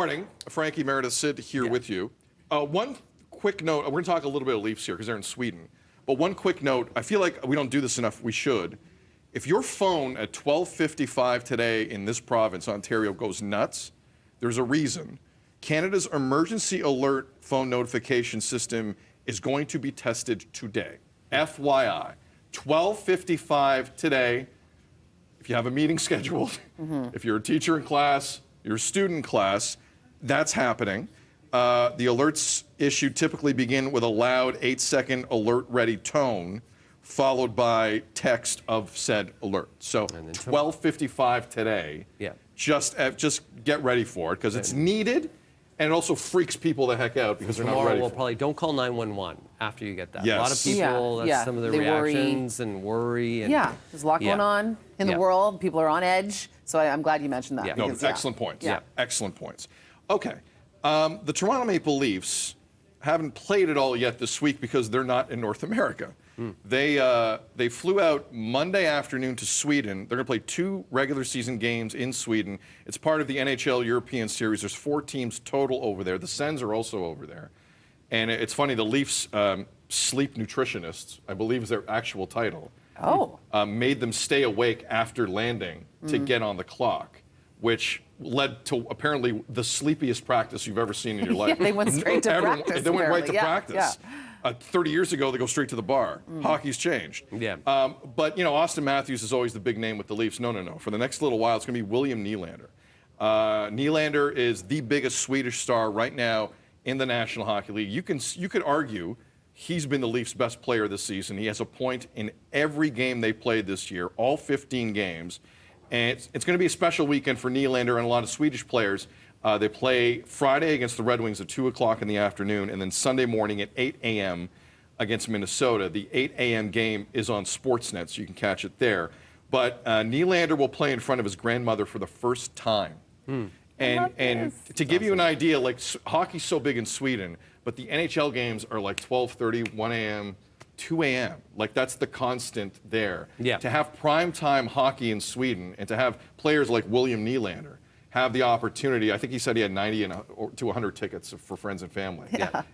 Morning, Frankie, Meredith, Sid here with you. One quick note, we're going to talk a little bit of Leafs here because they're in Sweden. But one quick note, I feel like we don't do this enough, we should. If your phone at 12:55 today in this province, Ontario, goes nuts, there's a reason. Canada's emergency alert phone notification system is going to be tested today. FYI, 12:55 today, if you have a meeting scheduled, if you're a teacher in class, you're a student in class, that's happening. The alerts issued typically begin with a loud 8-second alert-ready tone, followed by text of said alert. So 12:55 today. Just get ready for it because it's needed, and it also freaks people the heck out because they're not ready. We'll probably don't call 911 after you get that. Yes. A lot of people, that's some of the reactions and worry. And, there's a lot going on in the world. People are on edge. So I'm glad you mentioned that. No, excellent points. Excellent points. Okay. The Toronto Maple Leafs haven't played it all yet this week because they're not in North America. They flew out Monday afternoon to Sweden. They're going to play 2 regular season games in Sweden. It's part of the NHL European Series. There's 4 teams total over there. The Sens are also over there. And it's funny, the Leafs sleep nutritionists, I believe is their actual title, made them stay awake after landing to get on the clock, which led to apparently the sleepiest practice you've ever seen in your life. They went straight to practice. They went right to practice. 30 years ago, they go straight to the bar. Hockey's changed. But, you know, Austin Matthews is always the big name with the Leafs. No. For the next little while, it's going to be William Nylander. Nylander is the biggest Swedish star right now in the National Hockey League. You could argue he's been the Leafs' best player this season. He has a point in every game they played this year, all 15 games. And it's going to be a special weekend for Nylander and a lot of Swedish players. They play Friday against the Red Wings at 2 o'clock in the afternoon, and then Sunday morning at 8 a.m. against Minnesota. The 8 a.m. game is on Sportsnet, so you can catch it there. But Nylander will play in front of his grandmother for the first time. And to give you an idea, like hockey's so big in Sweden, but the NHL games are like 12:30, 1 a.m., 2 a.m. Like that's the constant there. To have primetime hockey in Sweden and to have players like William Nylander have the opportunity. I think he said he had 90 to 100 tickets for friends and family.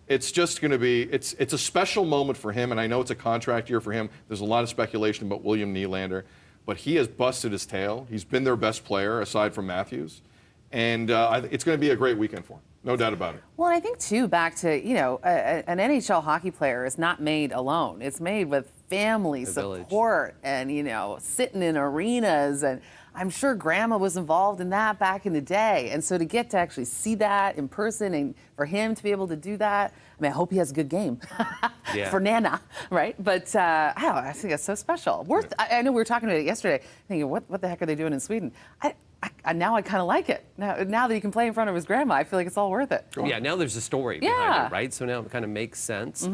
It's just going to be, it's a special moment for him, and I know it's a contract year for him. There's a lot of speculation about William Nylander, but he has busted his tail. He's been their best player aside from Matthews, and it's going to be a great weekend for him. No doubt about it. Well, I think, too, back to, you know, an NHL hockey player is not made alone. It's made with family support and, you know, sitting in arenas. And I'm sure Grandma was involved in that back in the day. And so to get to actually see that in person and for him to be able to do that, I mean, I hope he has a good game for Nana, right? But I think it's so special. I know we were talking about it yesterday, thinking, what the heck are they doing in Sweden? Now I kind of like it. Now that he can play in front of his grandma, I feel like it's all worth it. Yeah, now there's a story behind it, right? So now it kind of makes sense.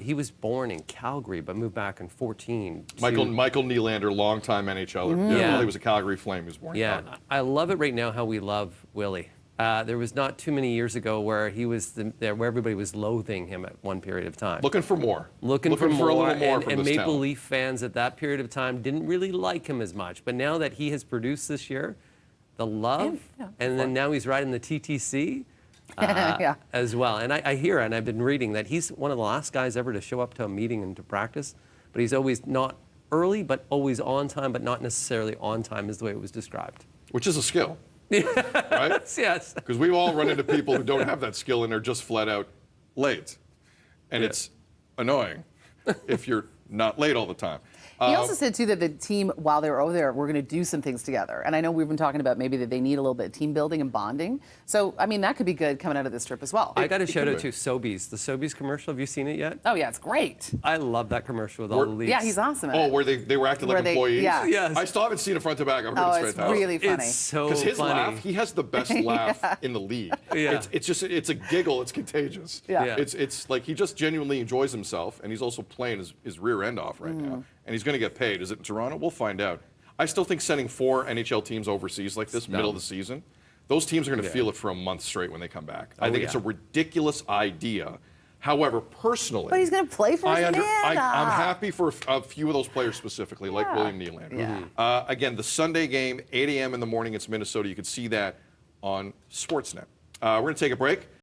He was born in Calgary, but moved back in 14. Michael Nylander, longtime NHLer. He was a Calgary Flame. He was born in Calgary. I love it right now how we love Willie. There was not too many years ago where he was there, where everybody was loathing him at one period of time. Looking for more. Looking for a little more from this Maple talent. Leaf fans at that period of time didn't really like him as much. But now that he has produced this year, the love, and then now he's riding the TTC as well. And I hear, and I've been reading, that he's one of the last guys ever to show up to a meeting and to practice, but he's always not early, but always on time, but not necessarily on time is the way it was described. Which is a skill, right? Yes. Because we've all run into people who don't have that skill and are just flat out late. And it's annoying if you're not late all the time. He also said, too, that the team, while they were over there, were going to do some things together. And I know we've been talking about maybe that they need a little bit of team building and bonding. So, I mean, that could be good coming out of this trip as well. I got to shout out to Sobeys. The Sobeys commercial, have you seen it yet? Oh, yeah, it's great. I love that commercial with all the Leafs. Yeah, he's awesome at it. Where they were acting like employees? Yes. I still haven't seen it front to back. I've heard it's really funny. It's so funny. Because his laugh, he has the best laugh in the league. It's a giggle. It's contagious. It's like he just genuinely enjoys himself, and he's also playing his rear end off right now. And he's going to get paid. Is it in Toronto? We'll find out. I still think sending 4 NHL teams overseas like this, middle of the season, those teams are going to feel it for a month straight when they come back. I think it's a ridiculous idea. However, personally, but he's going to play for Indiana. I'm happy for a few of those players specifically, like William Nylander. Again, the Sunday game, 8 a.m. in the morning, it's Minnesota. You can see that on Sportsnet. We're going to take a break.